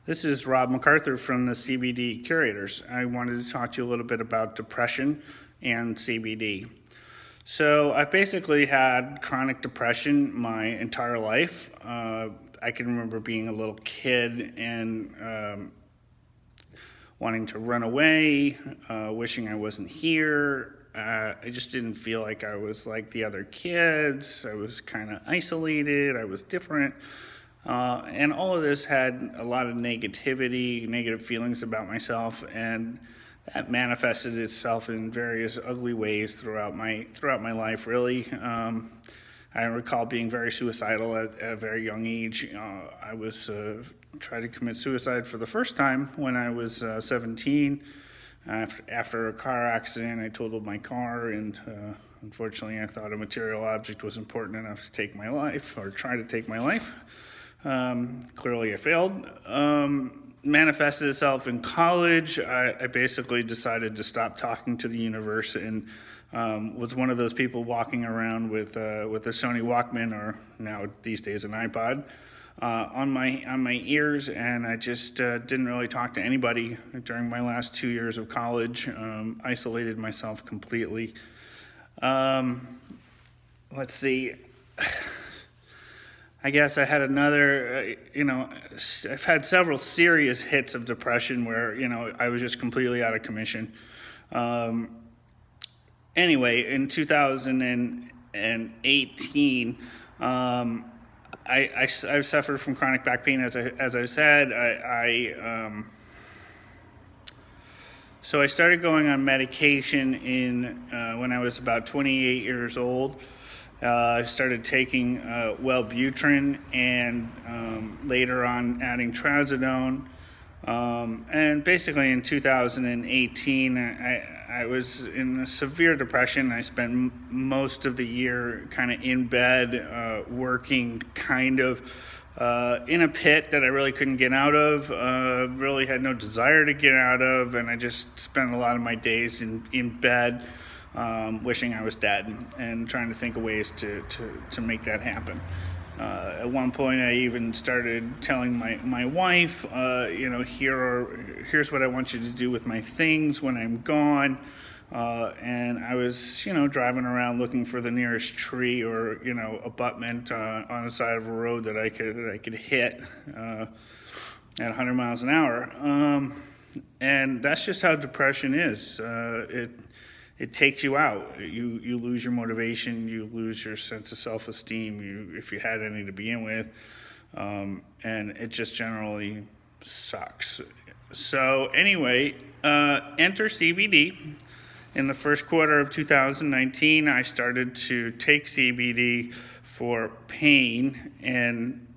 This is Rob MacArthur from the CBD Curators. I wanted to talk to you a little bit about depression and CBD. So I've basically had chronic depression my entire life. I can remember being a little kid and wanting to run away, wishing I wasn't here. I just didn't feel like I was like the other kids. I was kind of isolated. I was different. And all of this had a lot of negativity, negative feelings about myself, and that manifested itself in various ugly ways throughout my life, really. I recall being very suicidal at a very young age. I was tried to commit suicide for the first time when I was 17. After a car accident, I totaled my car, and unfortunately, I thought a material object was important enough to take my life, or try to take my life. Clearly, I failed. Manifested itself in college. I basically decided to stop talking to the universe, and was one of those people walking around with a Sony Walkman, or now these days an iPod, on my ears, and I just didn't really talk to anybody during my last 2 years of college. Isolated myself completely. Let's see. I guess I had another, I've had several serious hits of depression where, I was just completely out of commission. Anyway, in 2018, I suffered from chronic back pain, as I said. So I started going on medication when I was about 28 years old. I started taking Wellbutrin, and later on adding trazodone. And basically in 2018, I was in a severe depression. I spent most of the year kind of in bed, working kind of in a pit that I really couldn't get out of, really had no desire to get out of, and I just spent a lot of my days in bed, wishing I was dead, and trying to think of ways to make that happen. At one point, I even started telling my wife, here's what I want you to do with my things when I'm gone. And I was, driving around looking for the nearest tree or, abutment on the side of a road that I could hit at 100 miles an hour. And that's just how depression is. It takes you out. You lose your motivation. You lose your sense of self-esteem, if you had any to begin with. And it just generally sucks. So anyway, enter CBD. In the first quarter of 2019, I started to take CBD for pain. And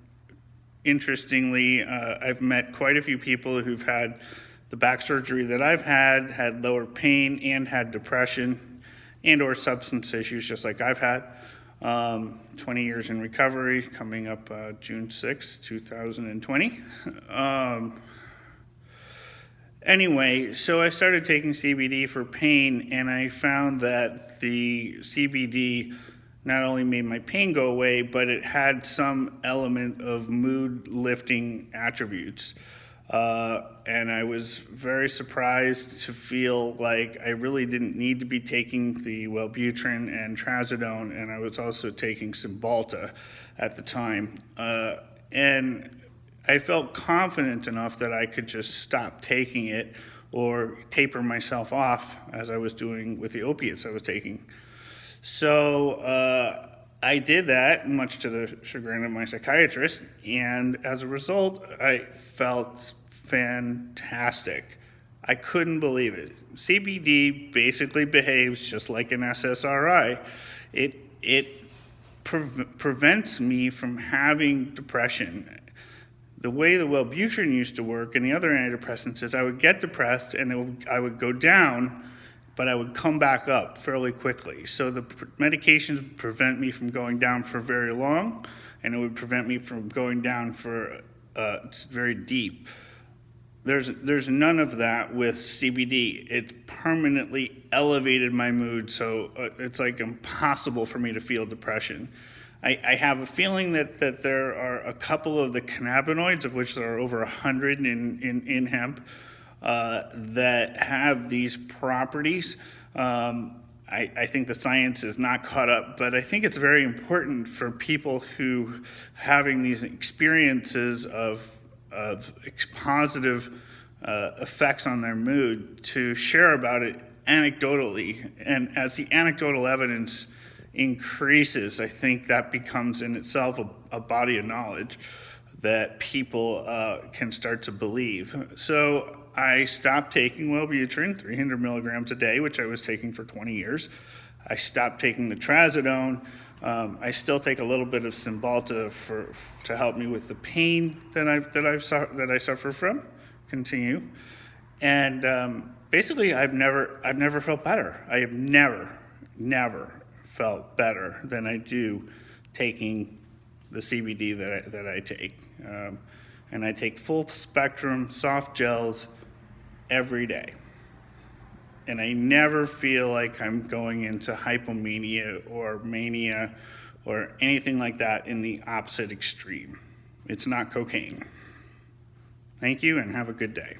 interestingly, I've met quite a few people who've had the back surgery that I've had lower pain, and had depression and or substance issues just like I've had. 20 years in recovery, coming up June 6, 2020. Anyway, so I started taking CBD for pain, and I found that the CBD not only made my pain go away, but it had some element of mood lifting attributes. And I was very surprised to feel like I really didn't need to be taking the Wellbutrin and trazodone, and I was also taking Cymbalta at the time. And I felt confident enough that I could just stop taking it or taper myself off, as I was doing with the opiates I was taking. So I did that, much to the chagrin of my psychiatrist, and as a result, I felt fantastic. I couldn't believe it. CBD basically behaves just like an SSRI. It prevents me from having depression. The way the Wellbutrin used to work and the other antidepressants is I would get depressed and I would go down, but I would come back up fairly quickly. So the medications would prevent me from going down for very long, and it would prevent me from going down for very deep. There's none of that with CBD. It permanently elevated my mood, so it's like impossible for me to feel depression. I have a feeling that there are a couple of the cannabinoids, of which there are over 100 in hemp, that have these properties. I think the science is not caught up, but I think it's very important for people who having these experiences of positive effects on their mood to share about it anecdotally. And as the anecdotal evidence increases, I think that becomes in itself a body of knowledge that people can start to believe. So I stopped taking Wellbutrin, 300 milligrams a day, which I was taking for 20 years. I stopped taking the trazodone. I still take a little bit of Cymbalta to help me with the pain that I suffer from. Continue, and basically, I've never felt better. I have never felt better than I do taking the CBD that I take, and I take full spectrum soft gels every day. And I never feel like I'm going into hypomania or mania or anything like that in the opposite extreme. It's not cocaine. Thank you and have a good day.